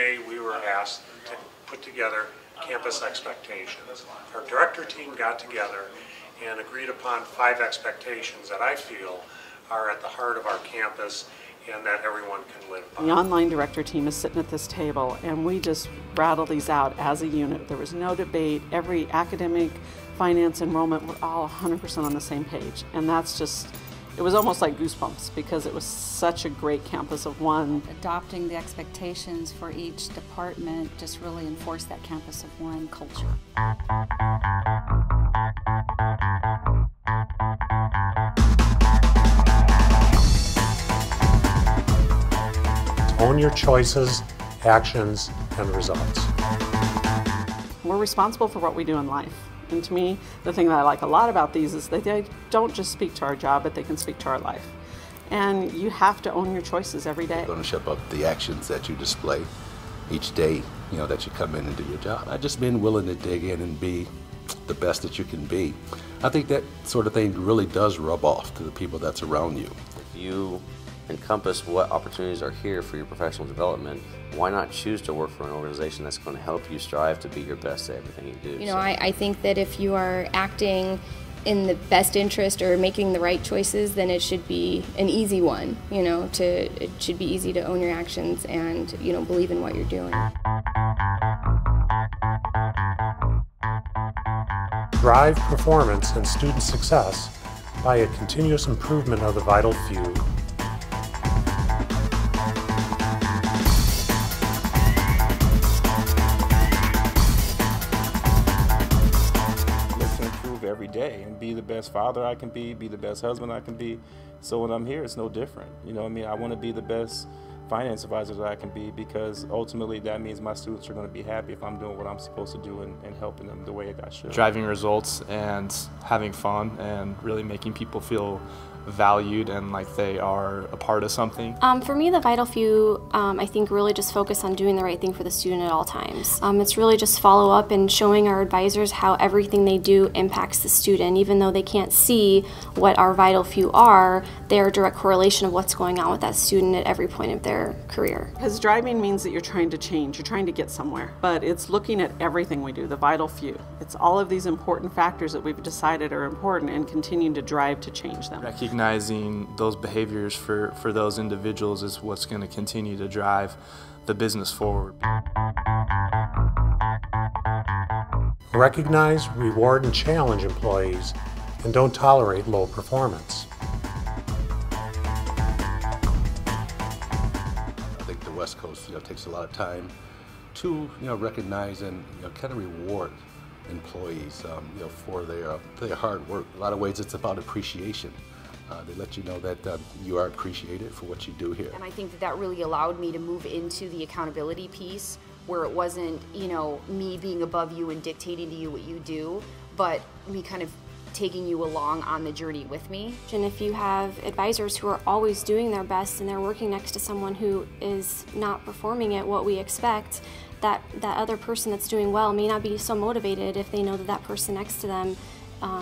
May, we were asked to put together campus expectations. Our director team got together and agreed upon 5 expectations that I feel are at the heart of our campus and that everyone can live by. The online director team is sitting at this table and we just rattle these out as a unit. There was no debate. Every academic, finance, enrollment, we're all 100% on the same page. And that's just, it was almost like goosebumps because it was such a great campus of one. Adopting the expectations for each department just really enforced that campus of one culture. Own your choices, actions, and results. We're responsible for what we do in life. And to me, the thing that I like a lot about these is that they don't just speak to our job, but they can speak to our life. And you have to own your choices every day. Ownership of the actions that you display each day, that you come in and do your job. I've just been willing to dig in and be the best that you can be. I think that sort of thing really does rub off to the people that's around you. If you encompass what opportunities are here for your professional development, why not choose to work for an organization that's going to help you strive to be your best at everything you do? I think that if you are acting in the best interest or making the right choices, then it should be an easy one, it should be easy to own your actions and, believe in what you're doing. Drive performance and student success by a continuous improvement of the vital few. Every day and be the best father I can be the best husband I can be. So when I'm here, it's no different. I want to be the best finance advisor that I can be, because ultimately that means my students are going to be happy if I'm doing what I'm supposed to do and helping them the way I should. Driving results and having fun and really making people feel valued and like they are a part of something. For me, the vital few, I think, really just focus on doing the right thing for the student at all times. It's really just follow up and showing our advisors how everything they do impacts the student. Even though they can't see what our vital few are, they're a direct correlation of what's going on with that student at every point of their career. Because driving means that you're trying to change, you're trying to get somewhere. But it's looking at everything we do, the vital few. It's all of these important factors that we've decided are important and continuing to drive to change them. Recognizing those behaviors for those individuals is what's going to continue to drive the business forward. Recognize, reward, and challenge employees, and don't tolerate low performance. I think the West Coast takes a lot of time to recognize and kind of reward employees for their hard work. A lot of ways it's about appreciation. They let you know that you are appreciated for what you do here. And I think that really allowed me to move into the accountability piece, where it wasn't, me being above you and dictating to you what you do, but me kind of taking you along on the journey with me. And if you have advisors who are always doing their best and they're working next to someone who is not performing at what we expect, that other person that's doing well may not be so motivated if they know that person next to them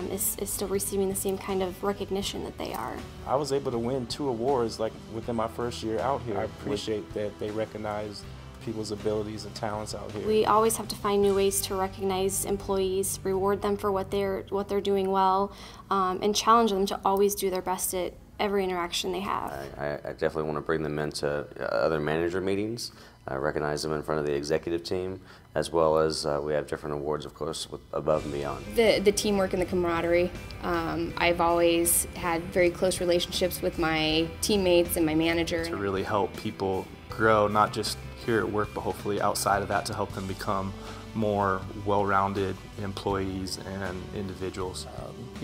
is still receiving the same kind of recognition that they are. I was able to win 2 awards within my first year out here. I appreciate that they recognize people's abilities and talents out here. We always have to find new ways to recognize employees, reward them for what they're doing well, and challenge them to always do their best at every interaction they have. I definitely want to bring them into other manager meetings, recognize them in front of the executive team, as well as we have different awards, of course, above and beyond. The teamwork and the camaraderie. I've always had very close relationships with my teammates and my manager. To really help people grow, not just here at work, but hopefully outside of that, to help them become more well-rounded employees and individuals.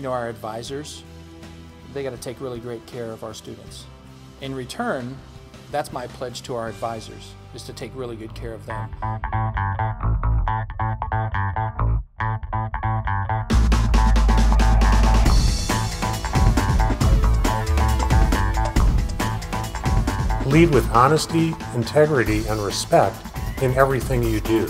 Our advisors, they got to take really great care of our students. In return, that's my pledge to our advisors, is to take really good care of them. Lead with honesty, integrity, and respect in everything you do.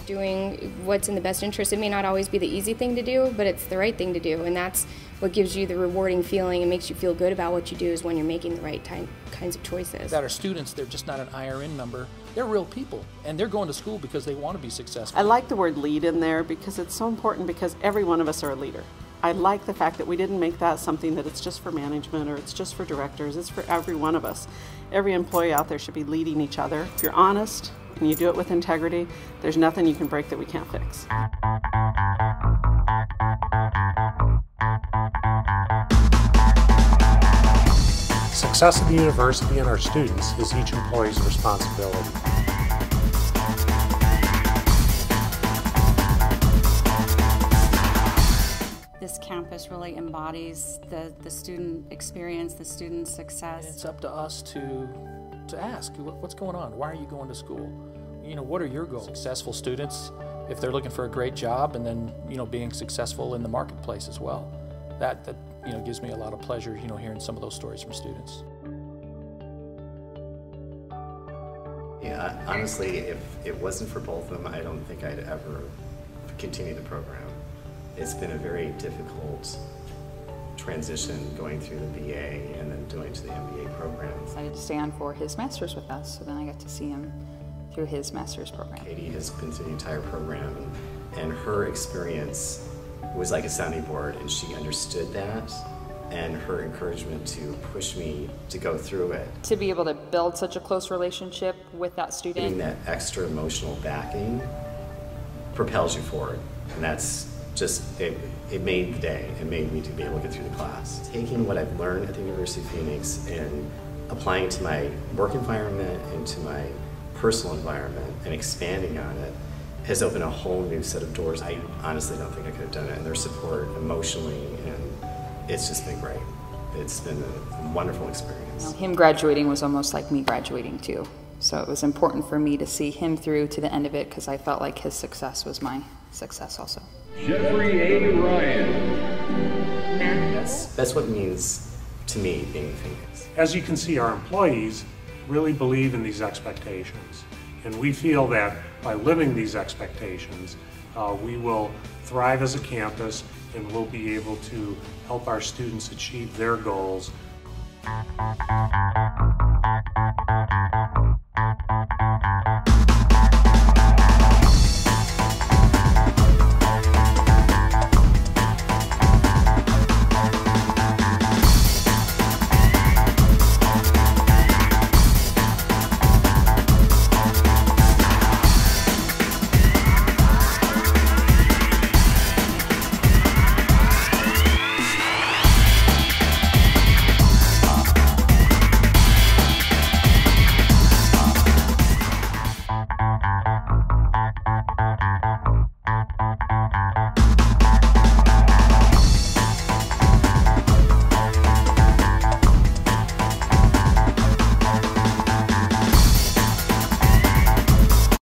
Doing what's in the best interest. It may not always be the easy thing to do, but it's the right thing to do, and that's what gives you the rewarding feeling and makes you feel good about what you do is when you're making the right kinds of choices. That are students, they're just not an IRN number. They're real people, and they're going to school because they want to be successful. I like the word lead in there because it's so important, because every one of us are a leader. I like the fact that we didn't make that something that it's just for management or it's just for directors. It's for every one of us. Every employee out there should be leading each other. If you're honest and you do it with integrity, there's nothing you can break that we can't fix. Success of the university and our students is each employee's responsibility. This campus really embodies the student experience, the student success. And it's up to us to ask, what's going on? Why are you going to school? You know, what are your goals? Successful students, if they're looking for a great job, and then, you know, being successful in the marketplace as well. That you know, gives me a lot of pleasure, you know, hearing some of those stories from students. Yeah, honestly, if it wasn't for both of them, I don't think I'd ever continue the program. It's been a very difficult transition going through the BA and then going to the MBA program. I decided to stay on for his master's with us, so then I got to see him through his master's program. Katie has been through the entire program, and her experience was like a sounding board, and she understood that, and her encouragement to push me to go through it. To be able to build such a close relationship with that student. Getting that extra emotional backing propels you forward, and that's just, it made the day. It made me to be able to get through the class. Taking what I've learned at the University of Phoenix and applying to my work environment and to my personal environment and expanding on it has opened a whole new set of doors. I honestly don't think I could have done it, and their support emotionally, and it's just been great. It's been a wonderful experience. Him graduating was almost like me graduating too. So it was important for me to see him through to the end of it, because I felt like his success was my success also. Jeffrey A. Ryan. That's what it means to me being in Phoenix. As you can see, our employees really believe in these expectations, and we feel that by living these expectations, we will thrive as a campus and we'll be able to help our students achieve their goals.